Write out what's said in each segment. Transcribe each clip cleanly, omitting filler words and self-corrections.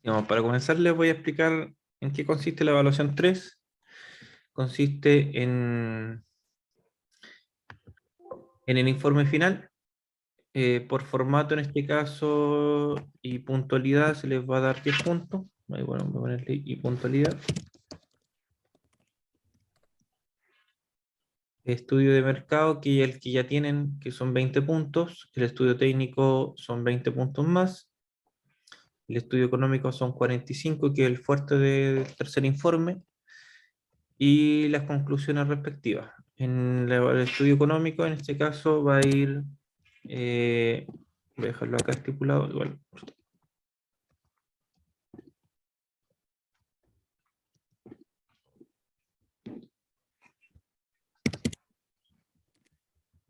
Digamos, para comenzar les voy a explicar en qué consiste la evaluación 3. Consiste en el informe final. Por formato en este caso y puntualidad se les va a dar 10 puntos. Ahí, bueno, voy a ponerle y puntualidad. Estudio de mercado, que el que ya tienen, que son 20 puntos. El estudio técnico son 20 puntos más. El estudio económico son 45, que es el fuerte del tercer informe. Y las conclusiones respectivas. El estudio económico, en este caso, va a ir, eh, voy a dejarlo acá estipulado, igual.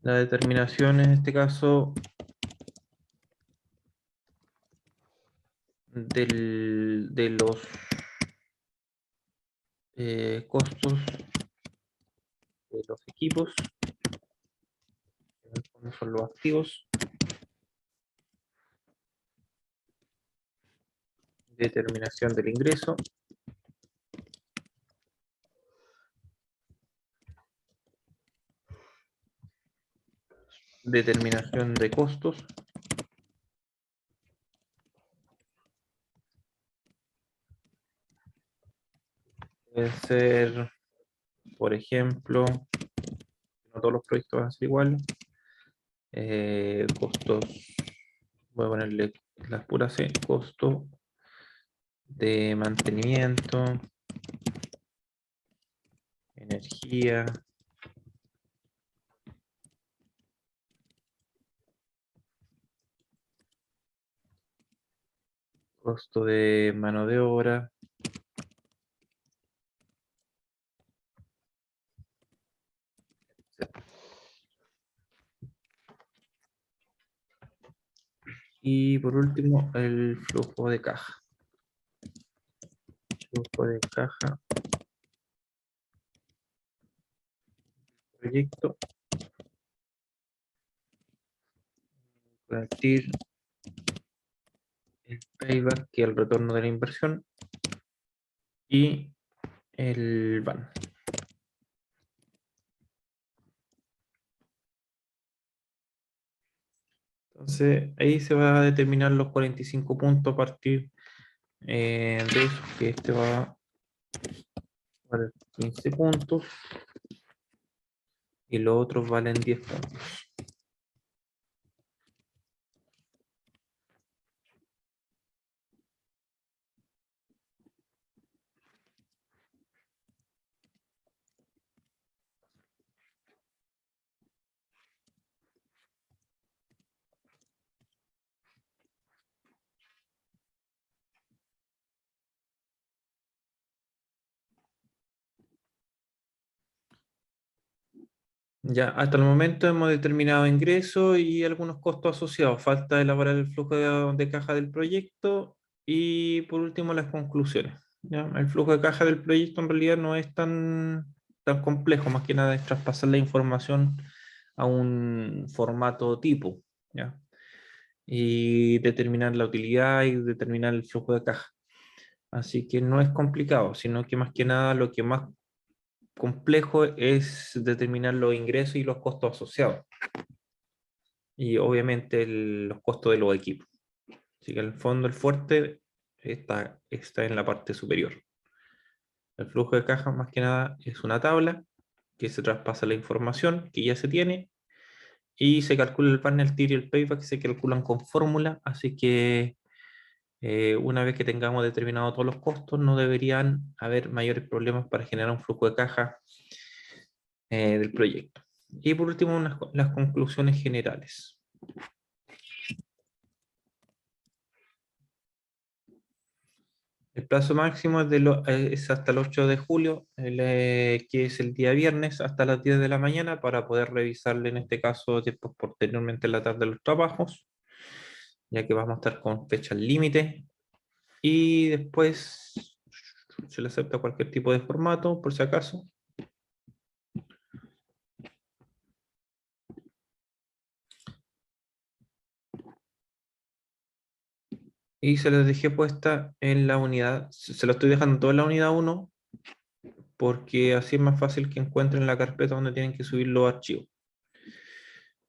La determinación, en este caso, de los costos de los equipos, que en el fondo son los activos, determinación del ingreso, determinación de costos, puede ser, por ejemplo, no todos los proyectos van a ser iguales, costos, voy a ponerle las puras C, costo de mantenimiento, energía, costo de mano de obra, etc. Y por último, el flujo de caja. Flujo de caja, proyecto, convertir el payback, que es el retorno de la inversión, y el VAN. Entonces, ahí se va a determinar los 45 puntos a partir de eso, que este va a valer 15 puntos y los otros valen 10 puntos. Ya, hasta el momento hemos determinado ingresos y algunos costos asociados. Falta elaborar el flujo de caja del proyecto y por último las conclusiones. ¿Ya? El flujo de caja del proyecto en realidad no es tan complejo, más que nada es traspasar la información a un formato tipo, ¿ya? Y determinar la utilidad y determinar el flujo de caja. Así que no es complicado, sino que más que nada lo que más complejo es determinar los ingresos y los costos asociados. Y obviamente los costos de los equipos. Así que en el fondo el fuerte está en la parte superior. El flujo de caja más que nada es una tabla que se traspasa la información que ya se tiene y se calcula el panel TIR y el payback, que se calculan con fórmula, así que una vez que tengamos determinados todos los costos no deberían haber mayores problemas para generar un flujo de caja del proyecto. Y por último, las conclusiones generales. El plazo máximo es hasta el 8 de julio, que es el día viernes, hasta las 10 de la mañana, para poder revisarle en este caso después posteriormente en la tarde los trabajos, ya que vamos a estar con fechas límite. Y después se le acepta cualquier tipo de formato, por si acaso. y se las dejé puesta en la unidad, se lo estoy dejando todo en la unidad uno porque así es más fácil que encuentren la carpeta donde tienen que subir los archivos.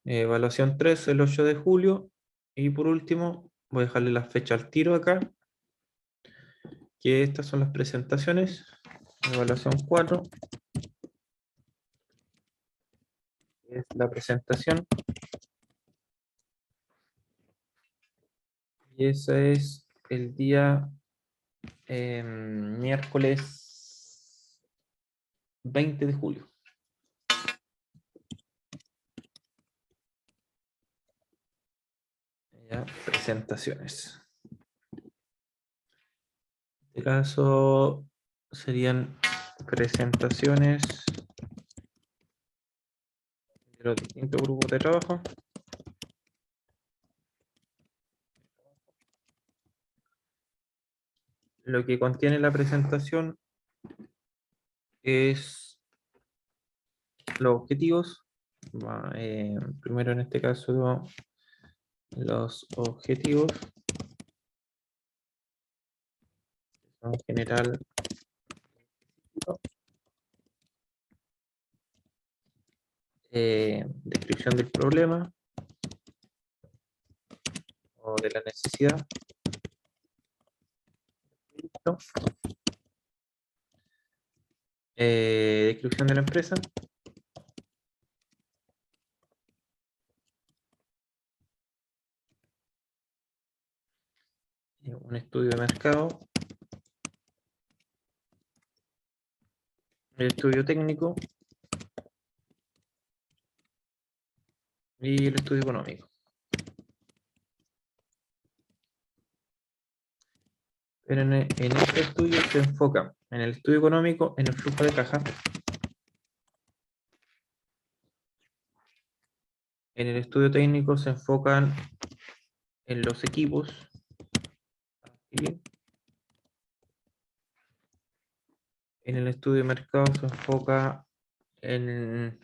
Evaluación 3 el 8 de julio, y por último voy a dejarle la fecha al tiro acá, que estas son las presentaciones. Evaluación 4 es la presentación, y ese es el día miércoles 20 de julio. Ya, presentaciones. En este caso serían presentaciones de los distintos grupos de trabajo. Lo que contiene la presentación es los objetivos. Primero en este caso los objetivos son en general descripción del problema o de la necesidad, ¿no? Descripción de la empresa, un estudio de mercado, el estudio técnico y el estudio económico. Pero en este estudio se enfoca en el estudio económico, en el flujo de caja, en el estudio técnico se enfocan en los equipos, y en el estudio de mercado se enfoca en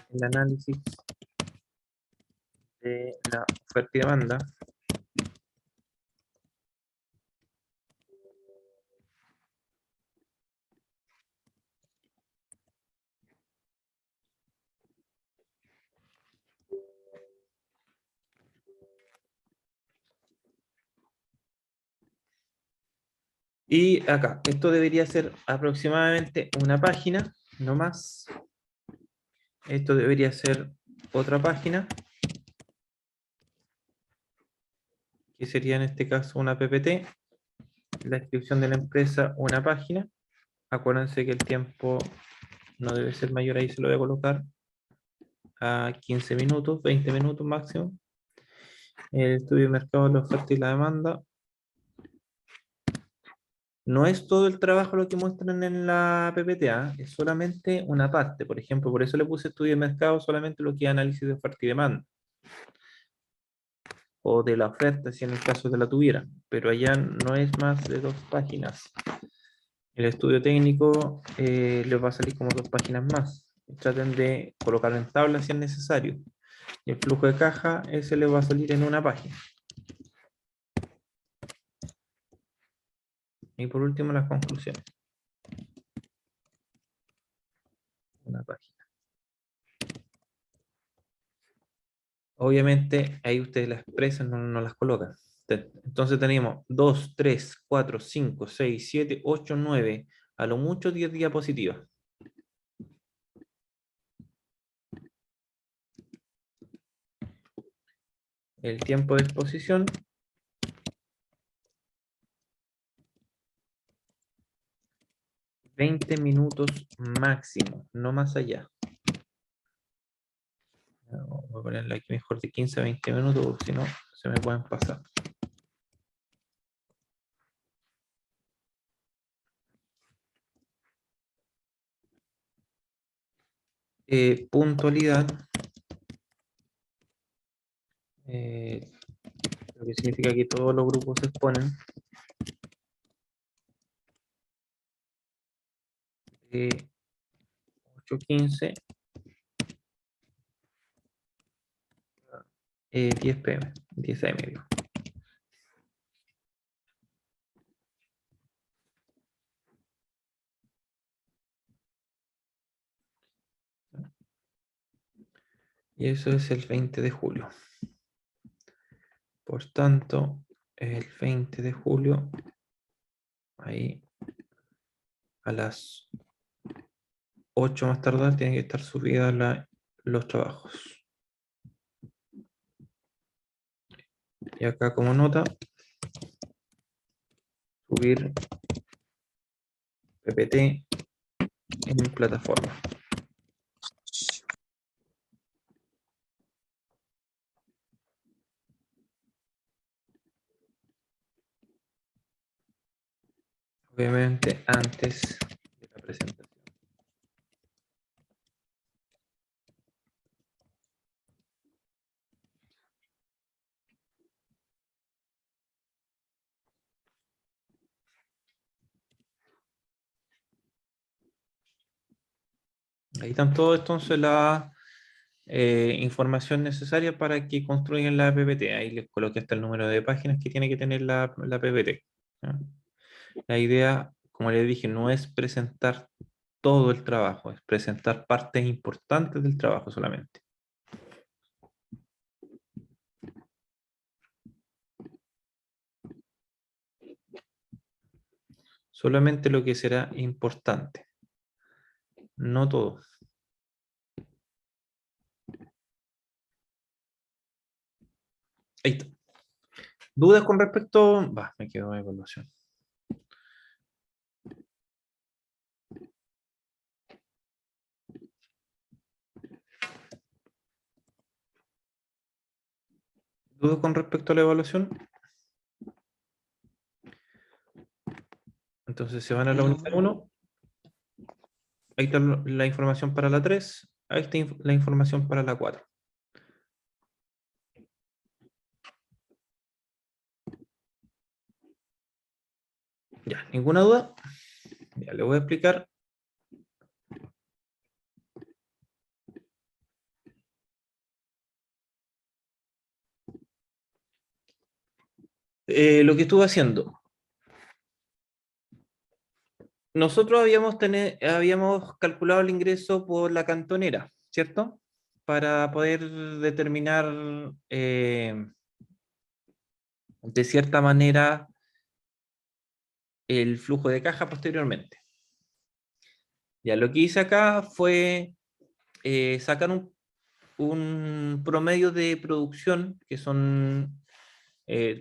el análisis de la oferta y demanda. Y acá, esto debería ser aproximadamente una página, no más. Esto debería ser otra página, que sería en este caso una PPT. La descripción de la empresa, una página. Acuérdense que el tiempo no debe ser mayor, ahí se lo voy a colocar a 15 minutos, 20 minutos máximo. El estudio de mercado, la oferta y la demanda. No es todo el trabajo lo que muestran en la PPTA, es solamente una parte. Por ejemplo, por eso le puse estudio de mercado, solamente lo que es análisis de oferta y demanda. O de la oferta, si en el caso de la tuviera. Pero allá no es más de 2 páginas. El estudio técnico les va a salir como 2 páginas más. Traten de colocarlo en tabla si es necesario. Y el flujo de caja, ese les va a salir en una página. Y por último, las conclusiones. Una página. Obviamente, ahí ustedes las expresan, no las colocan. Entonces tenemos 2, 3, 4, 5, 6, 7, 8, 9, a lo mucho 10 diapositivas. El tiempo de exposición, 20 minutos máximo, no más allá. Voy a ponerle aquí mejor de 15 a 20 minutos, porque si no, se me pueden pasar. Puntualidad, lo que significa que todos los grupos se exponen. 8:15, 10 pm, 10 am, digo. Y eso es el 20 de julio. Por tanto, el 20 de julio, ahí a las 8 más tardar, tienen que estar subidas los trabajos. Y acá como nota, subir PPT en plataforma. Obviamente antes de la presentación. Ahí están todos entonces la información necesaria para que construyan la PPT. Ahí les coloqué hasta el número de páginas que tiene que tener la PPT. ¿Ya? La idea, como les dije, no es presentar todo el trabajo, es presentar partes importantes del trabajo solamente. Solamente lo que será importante, no todo. Ahí está. ¿Dudas con respecto? Va, me quedo en evaluación. ¿Dudas con respecto a la evaluación? Entonces se van a la No, unidad 1. Ahí está la información para la 3. Ahí está la información para la 4. Ya, ¿ninguna duda? Ya le voy a explicar. Lo que estuve haciendo. Nosotros habíamos calculado el ingreso por la cantonera, ¿cierto? Para poder determinar de cierta manera el flujo de caja posteriormente. Ya lo que hice acá fue sacar un promedio de producción, que son,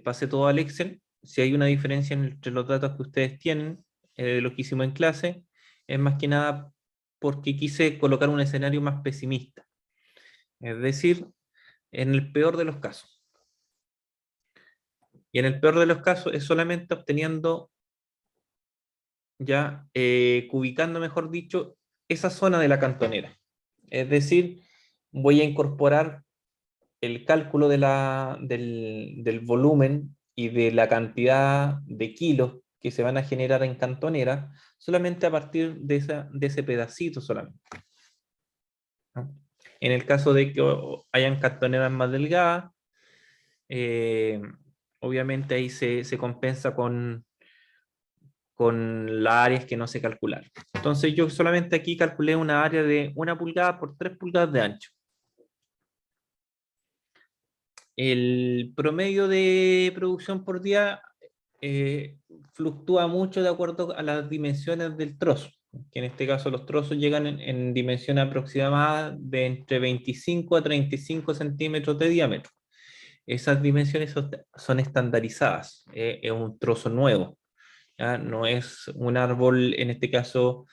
pasé todo al Excel. Si hay una diferencia entre los datos que ustedes tienen, de lo que hicimos en clase, es más que nada porque quise colocar un escenario más pesimista. Es decir, en el peor de los casos. Y en el peor de los casos es solamente obteniendo, ya ubicando, mejor dicho, esa zona de la cantonera. Es decir, voy a incorporar el cálculo del volumen y de la cantidad de kilos que se van a generar en cantonera solamente a partir de ese pedacito solamente, ¿no? En el caso de que hayan cantoneras más delgadas, eh, obviamente ahí se compensa con las áreas que no se calcularon. Entonces yo solamente aquí calculé una área de 1 pulgada por 3 pulgadas de ancho. El promedio de producción por día eh, fluctúa mucho de acuerdo a las dimensiones del trozo, que en este caso los trozos llegan en dimensión aproximada de entre 25 a 35 centímetros de diámetro. Esas dimensiones son estandarizadas, es un trozo nuevo, ¿ya? No es un árbol, en este caso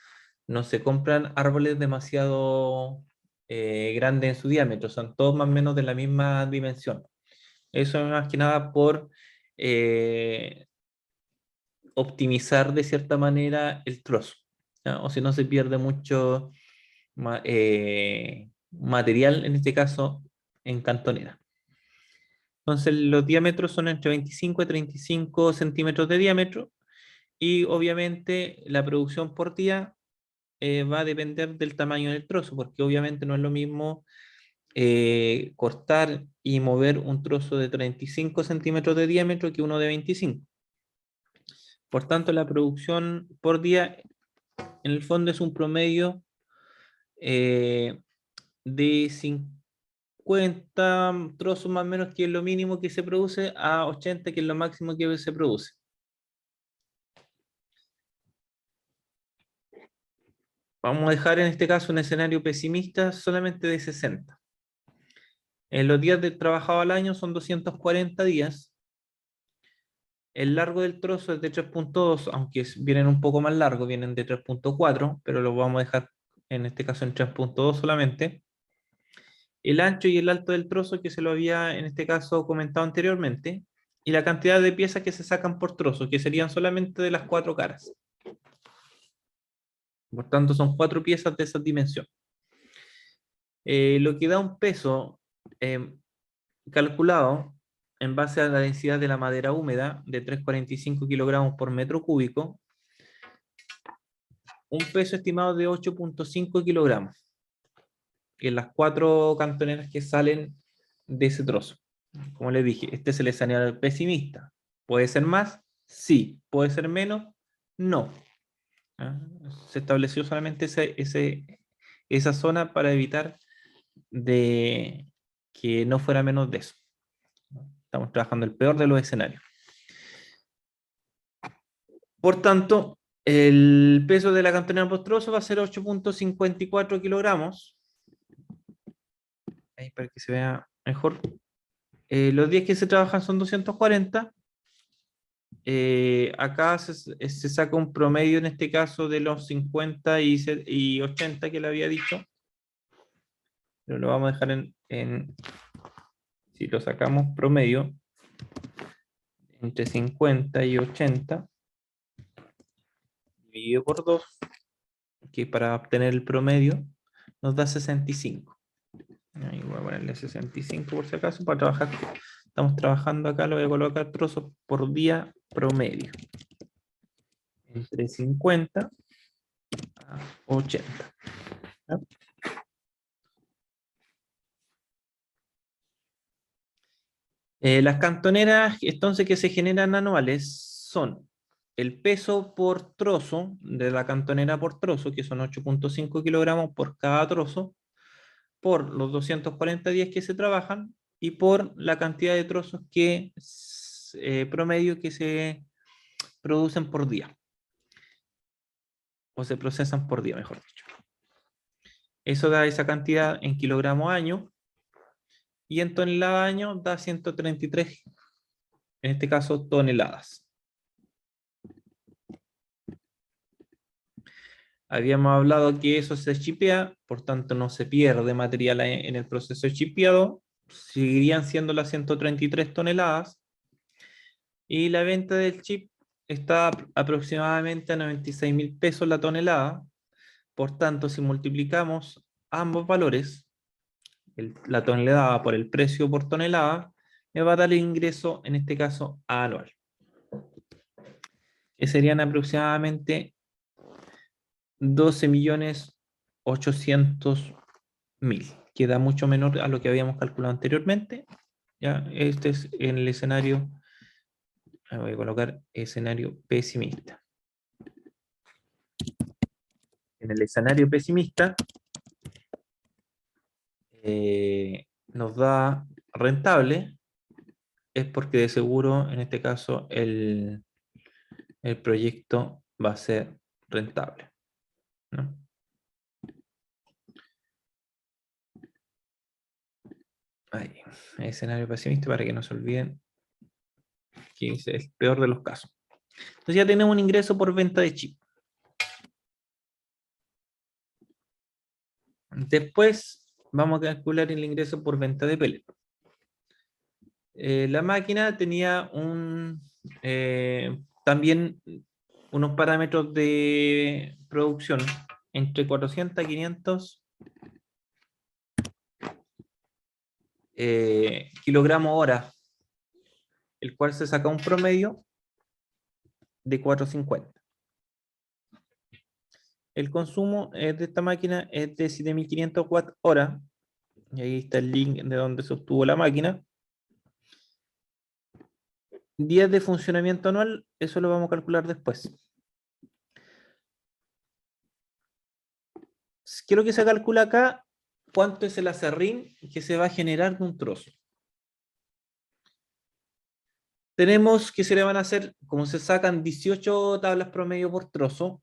no se compran árboles demasiado grandes en su diámetro, son todos más o menos de la misma dimensión. Eso es más que nada por eh, optimizar de cierta manera el trozo, ¿ya? O si no se pierde mucho material, en este caso en cantonera. Entonces los diámetros son entre 25 y 35 centímetros de diámetro y obviamente la producción por día va a depender del tamaño del trozo, porque obviamente no es lo mismo cortar y mover un trozo de 35 centímetros de diámetro que uno de 25. Por tanto, la producción por día en el fondo es un promedio eh, de trozos más o menos, que es lo mínimo que se produce, a 80, que es lo máximo que se produce. Vamos a dejar en este caso un escenario pesimista solamente de 60. En los días de trabajado al año son 240 días. El largo del trozo es de 3.2, aunque vienen un poco más largos, vienen de 3.4, pero lo vamos a dejar en este caso en 3.2 solamente. El ancho y el alto del trozo, que se lo había en este caso comentado anteriormente, y la cantidad de piezas que se sacan por trozo, que serían solamente de las 4 caras. Por tanto, son 4 piezas de esa dimensión. Lo que da un peso calculado en base a la densidad de la madera húmeda de 3,45 kilogramos por metro cúbico, un peso estimado de 8,5 kilogramos en las 4 cantoneras que salen de ese trozo. Como les dije, este es el escenario pesimista. ¿Puede ser más? Sí. ¿Puede ser menos? No. ¿Ah? Se estableció solamente esa zona para evitar de que no fuera menos de eso. Estamos trabajando el peor de los escenarios. Por tanto, el peso de la cantonera por trozo va a ser 8,54 kilogramos. Ahí para que se vea mejor. Los días que se trabajan son 240. Acá se saca un promedio en este caso de los 50 y 80 que le había dicho. Pero lo vamos a dejar si lo sacamos promedio, entre 50 y 80, dividido por 2, que para obtener el promedio nos da 65. Ahí voy a ponerle 65 por si acaso, para trabajar. Estamos trabajando acá, lo voy a colocar trozos por día promedio. Entre 50 a 80. ¿Ya? Las cantoneras, entonces, que se generan anuales son el peso por trozo de la cantonera por trozo, que son 8,5 kilogramos por cada trozo, por los 240 días que se trabajan y por la cantidad de trozos promedio que se producen por día, o se procesan por día, mejor dicho. Eso da esa cantidad en kilogramos año, y en tonelada año da 133, en este caso, toneladas. Habíamos hablado que eso se chipea, por tanto no se pierde material en el proceso de chipeado, seguirían siendo las 133 toneladas, y la venta del chip está aproximadamente a 96.000 pesos la tonelada. Por tanto, si multiplicamos ambos valores, la tonelada por el precio por tonelada, me va a dar el ingreso, en este caso, anual, que serían aproximadamente 12.800.000, que da mucho menor a lo que habíamos calculado anteriormente. ¿Ya? Este es en el escenario, voy a colocar escenario pesimista. En el escenario pesimista nos da rentable, es porque de seguro en este caso el proyecto va a ser rentable, ¿no? Ahí, escenario pesimista, para que no se olviden que es el peor de los casos. Entonces ya tenemos un ingreso por venta de chip. Después vamos a calcular el ingreso por venta de pellet. La máquina tenía también unos parámetros de producción entre 400 a 500 kilogramos hora, el cual se saca un promedio de 450. El consumo de esta máquina es de 7.500 watt hora, y ahí está el link de donde se obtuvo la máquina. Días de funcionamiento anual, eso lo vamos a calcular después. ¿Qué es lo que se calcula acá? cuánto es el aserrín que se va a generar de un trozo. Tenemos que se le van a hacer, como se sacan 18 tablas promedio por trozo,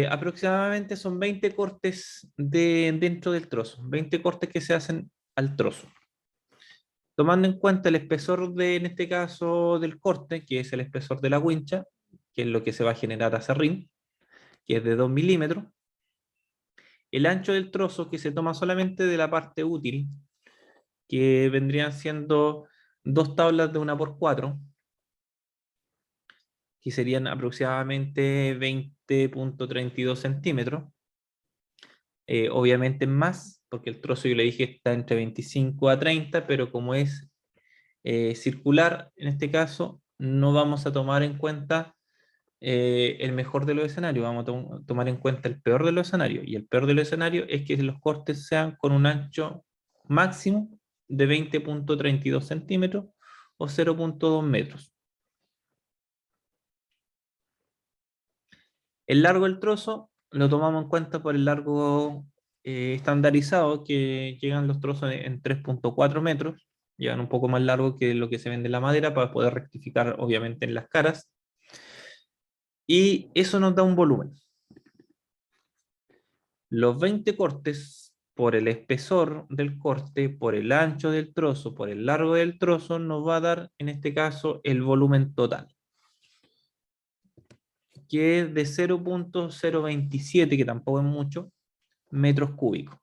aproximadamente son 20 cortes dentro del trozo, 20 cortes que se hacen al trozo. Tomando en cuenta el espesor en este caso, del corte, que es el espesor de la wincha, que es lo que se va a generar aserrín, que es de 2 milímetros, el ancho del trozo que se toma solamente de la parte útil, que vendrían siendo dos tablas de 1 por 4, que serían aproximadamente 20,32 centímetros. Obviamente más, porque el trozo yo le dije está entre 25 a 30, pero como es circular, en este caso, no vamos a tomar en cuenta el mejor de los escenarios, vamos a tomar en cuenta el peor de los escenarios. Y el peor de los escenarios es que los cortes sean con un ancho máximo de 20,32 centímetros o 0,2 metros. El largo del trozo lo tomamos en cuenta por el largo estandarizado, que llegan los trozos en 3,4 metros, llegan un poco más largo que lo que se vende en la madera para poder rectificar obviamente en las caras. Y eso nos da un volumen. Los 20 cortes, por el espesor del corte, por el ancho del trozo, por el largo del trozo, nos va a dar, en este caso, el volumen total, que es de 0,027, que tampoco es mucho, metros cúbicos.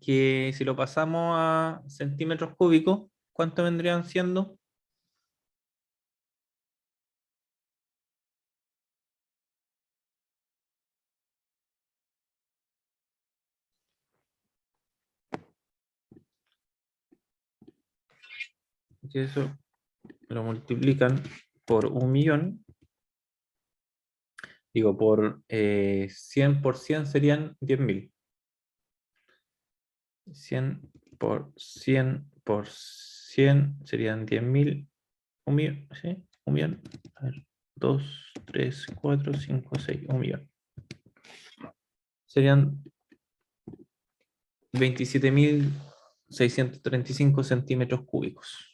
Que si lo pasamos a centímetros cúbicos, ¿cuánto vendrían siendo? Si eso lo multiplican por 1 millón, digo, por 100 por 100 serían 10.000. 100 por 100 por 100 serían 10.000. 1 millón, ¿sí? 1 millón. A ver, 2, 3, 4, 5, 6, 1 millón. Serían 27.635 centímetros cúbicos.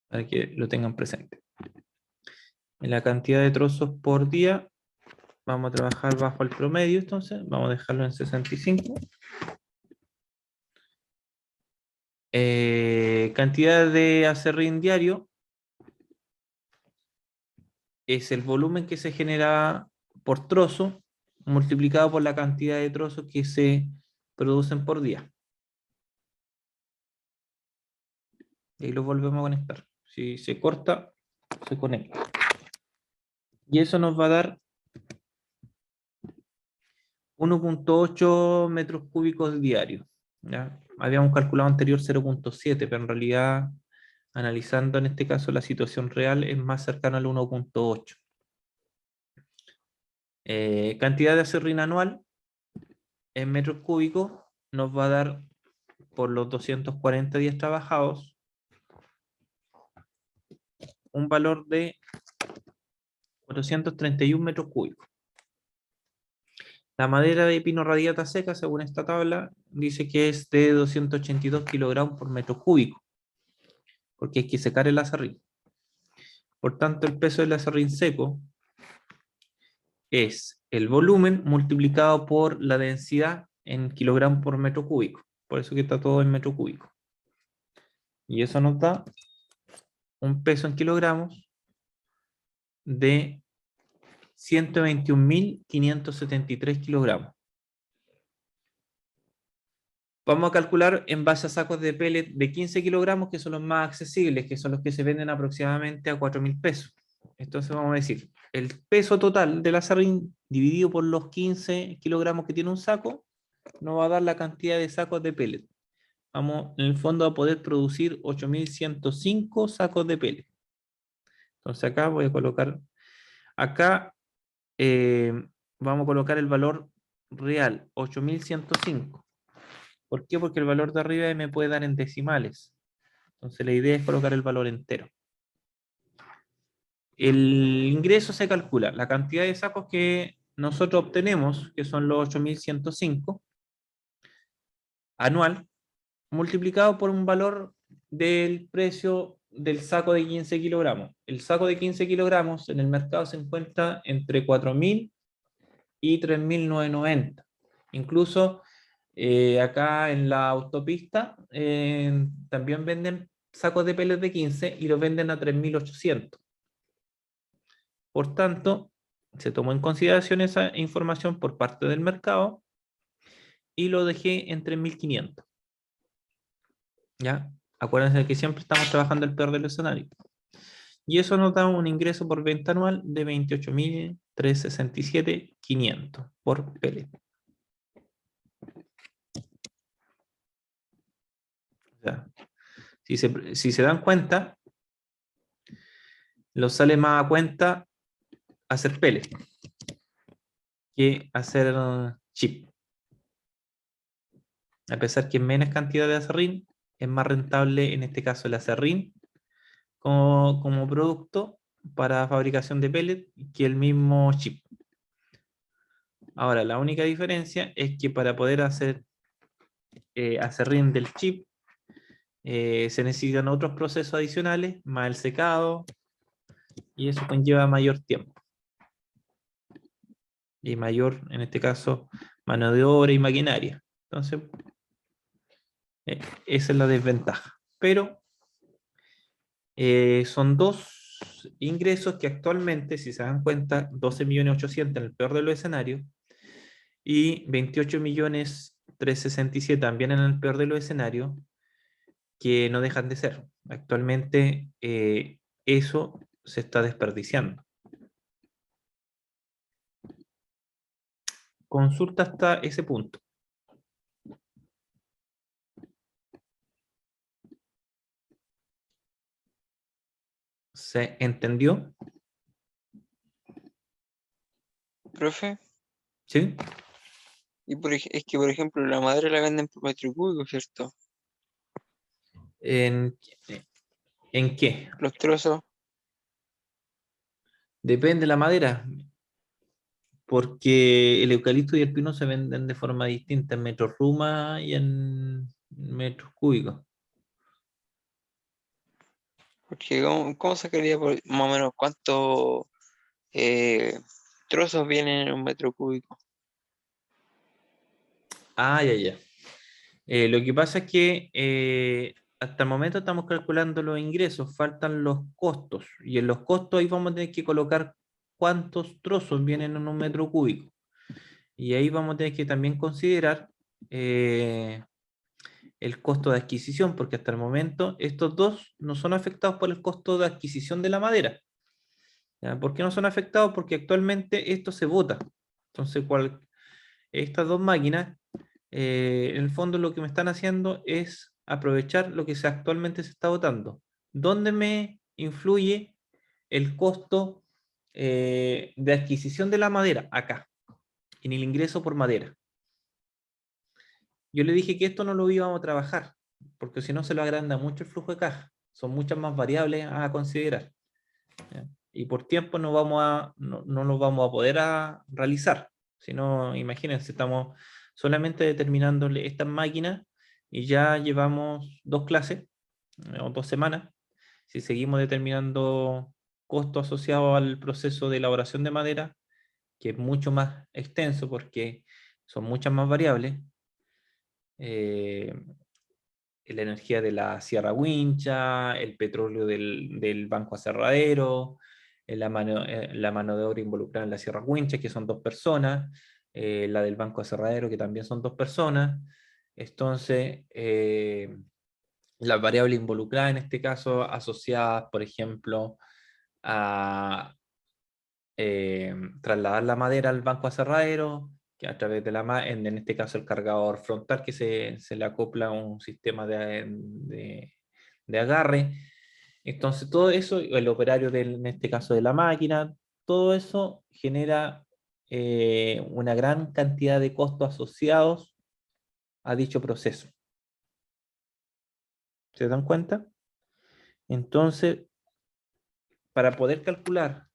Para que lo tengan presente. En la cantidad de trozos por día, vamos a trabajar bajo el promedio, entonces, vamos a dejarlo en 65. Cantidad de aserrín diario es el volumen que se genera por trozo multiplicado por la cantidad de trozos que se producen por día. Y ahí lo volvemos a conectar. Si se corta, se conecta. Y eso nos va a dar 1,8 metros cúbicos diarios. ¿Ya? Habíamos calculado anterior 0,7, pero en realidad, analizando en este caso la situación real, es más cercano al 1,8. Cantidad de aserrín anual en metros cúbicos nos va a dar, por los 240 días trabajados, un valor de 431 metros cúbicos. La madera de pino radiata seca, según esta tabla, dice que es de 282 kilogramos por metro cúbico, porque hay que secar el aserrín. Por tanto, el peso del aserrín seco es el volumen multiplicado por la densidad en kilogramos por metro cúbico. Por eso que está todo en metro cúbico. Y eso nos da un peso en kilogramos de 121.573 kilogramos. Vamos a calcular en base a sacos de pellet de 15 kilogramos, que son los más accesibles, que son los que se venden aproximadamente a 4.000 pesos. Entonces vamos a decir, el peso total del aserrín dividido por los 15 kilogramos que tiene un saco, nos va a dar la cantidad de sacos de pellet. Vamos en el fondo a poder producir 8.105 sacos de pellet. Entonces acá voy a colocar, acá vamos a colocar el valor real, 8.105. ¿Por qué? Porque el valor de arriba me puede dar en decimales. Entonces la idea es colocar el valor entero. el ingreso se calcula, la cantidad de sacos que nosotros obtenemos, que son los 8.105 anual, multiplicado por un valor del precio del saco de 15 kilogramos. El saco de 15 kilogramos en el mercado se encuentra entre 4.000 y 3.990. Incluso acá en la autopista también venden sacos de peles de 15 y los venden a 3.800. Por tanto, se tomó en consideración esa información por parte del mercado y lo dejé en 3.500. ¿Ya? Acuérdense que siempre estamos trabajando el peor del escenario. Y eso nos da un ingreso por venta anual de 28.367.500 por pellet. O sea, si se dan cuenta, los sale más a cuenta hacer pellet que hacer chip. A pesar que en menos cantidad de acerrín, es más rentable en este caso el acerrín como producto para fabricación de pellet que el mismo chip. Ahora, la única diferencia es que para poder hacer acerrín del chip se necesitan otros procesos adicionales, más el secado, y eso conlleva mayor tiempo. Y mayor, en este caso, mano de obra y maquinaria. Entonces, esa es la desventaja. Pero son dos ingresos que actualmente, si se dan cuenta, 12.800.000 en el peor de los escenarios y 28.367.000 también en el peor de los escenarios, que no dejan de ser. Actualmente eso se está desperdiciando. Consulta hasta ese punto. ¿Se entendió? Profe, ¿Sí? es que, por ejemplo, la madera la venden por metro cúbico, ¿cierto? ¿En, en qué? Los trozos, Depende de la madera, porque el eucalipto y el pino se venden de forma distinta en metros ruma y en metros cúbicos. porque ¿cómo sacaría más o menos cuántos eh, trozos vienen en un metro cúbico? Ah, ya, ya. Lo que pasa es que hasta el momento estamos calculando los ingresos, faltan los costos, y en los costos ahí vamos a tener que colocar cuántos trozos vienen en un metro cúbico. Y ahí vamos a tener que también considerar eh, el costo de adquisición, porque hasta el momento estos dos no son afectados por el costo de adquisición de la madera. ¿Ya? ¿Por qué no son afectados? Porque actualmente esto se vota. Entonces, estas dos máquinas, en el fondo lo que me están haciendo es aprovechar lo que actualmente se está votando. ¿Dónde me influye el costo de adquisición de la madera? Acá, en el ingreso por madera. Yo le dije que esto no lo íbamos a trabajar, porque si no se lo agranda mucho el flujo de caja. Son muchas más variables a considerar. ¿Ya? Y por tiempo no lo vamos a poder realizar. Si no, imagínense, estamos solamente determinando estas máquinas y ya llevamos 2 clases o 2 semanas. Si seguimos determinando costos asociados al proceso de elaboración de madera, que es mucho más extenso porque son muchas más variables, eh, la energía de la Sierra Wincha, el petróleo del Banco Aserradero, la mano de obra involucrada en la Sierra Wincha, que son 2 personas, la del Banco Aserradero, que también son 2 personas. Entonces, las variables involucradas en este caso asociadas, por ejemplo, a trasladar la madera al banco aserradero, que a través de en este caso el cargador frontal que se le acopla a un sistema de agarre. Entonces todo eso, el operario en este caso de la máquina, todo eso genera una gran cantidad de costos asociados a dicho proceso. ¿Se dan cuenta? Entonces, para poder calcular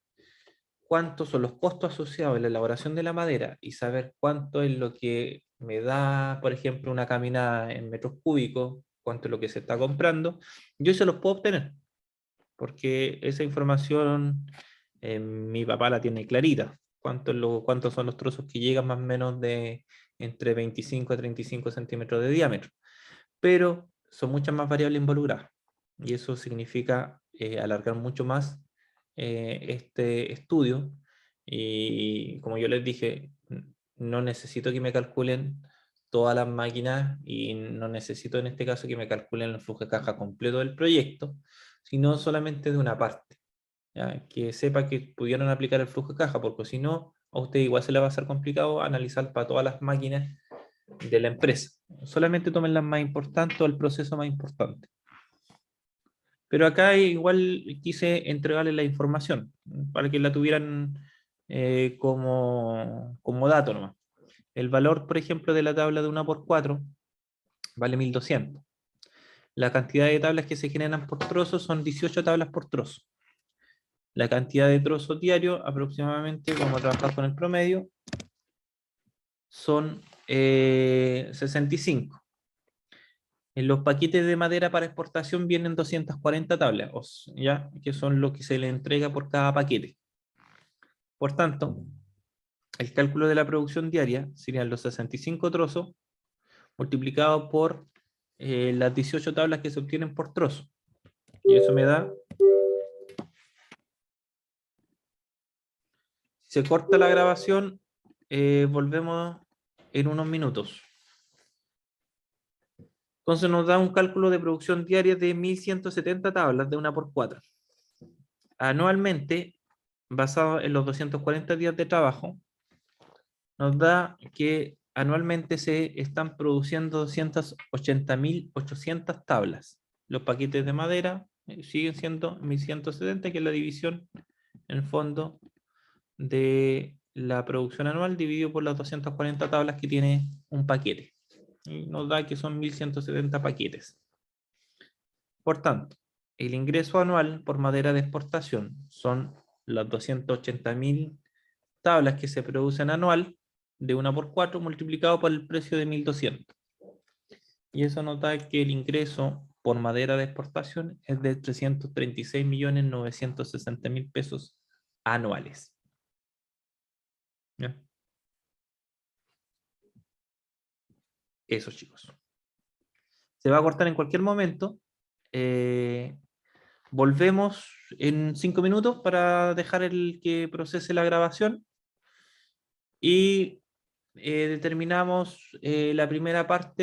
cuántos son los costos asociados a la elaboración de la madera y saber cuánto es lo que me da, por ejemplo, una caminada en metros cúbicos, cuánto es lo que se está comprando, yo se los puedo obtener, porque esa información mi papá la tiene clarita. ¿Cuántos son los trozos que llegan más o menos de entre 25 a 35 centímetros de diámetro? Pero son muchas más variables involucradas. Y eso significa alargar mucho más este estudio. Y como yo les dije, no necesito que me calculen todas las máquinas y no necesito en este caso que me calculen el flujo de caja completo del proyecto, sino solamente de una parte. ¿Ya? Que sepa que pudieron aplicar el flujo de caja, porque si no, a usted igual se le va a hacer complicado analizar para todas las máquinas de la empresa. Solamente tomen las más importantes o el proceso más importante. Pero acá igual quise entregarles la información para que la tuvieran como dato nomás. El valor, por ejemplo, de la tabla de 1×4 vale 1200. La cantidad de tablas que se generan por trozo son 18 tablas por trozo. La cantidad de trozos diarios, aproximadamente, vamos a trabajar con el promedio, son 65. En los paquetes de madera para exportación vienen 240 tablas, ¿ya? Que son lo que se le entrega por cada paquete. Por tanto, el cálculo de la producción diaria serían los 65 trozos multiplicado por las 18 tablas que se obtienen por trozo. Y eso me da... Si se corta la grabación, volvemos en unos minutos. Entonces nos da un cálculo de producción diaria de 1170 tablas de 1×4. Anualmente, basado en los 240 días de trabajo, nos da que anualmente se están produciendo 280.800 tablas. Los paquetes de madera siguen siendo 1170, que es la división, en el fondo, de la producción anual dividido por las 240 tablas que tiene un paquete. Y nos da que son 1170 paquetes. Por tanto, el ingreso anual por madera de exportación son las 280.000 tablas que se producen anual de 1×4 multiplicado por el precio de 1200. Y eso nos da que el ingreso por madera de exportación es de 336.960.000 pesos anuales. ¿Ya? Eso, chicos. Se va a cortar en cualquier momento. Volvemos en 5 minutos para dejar el que procese la grabación y determinamos la primera parte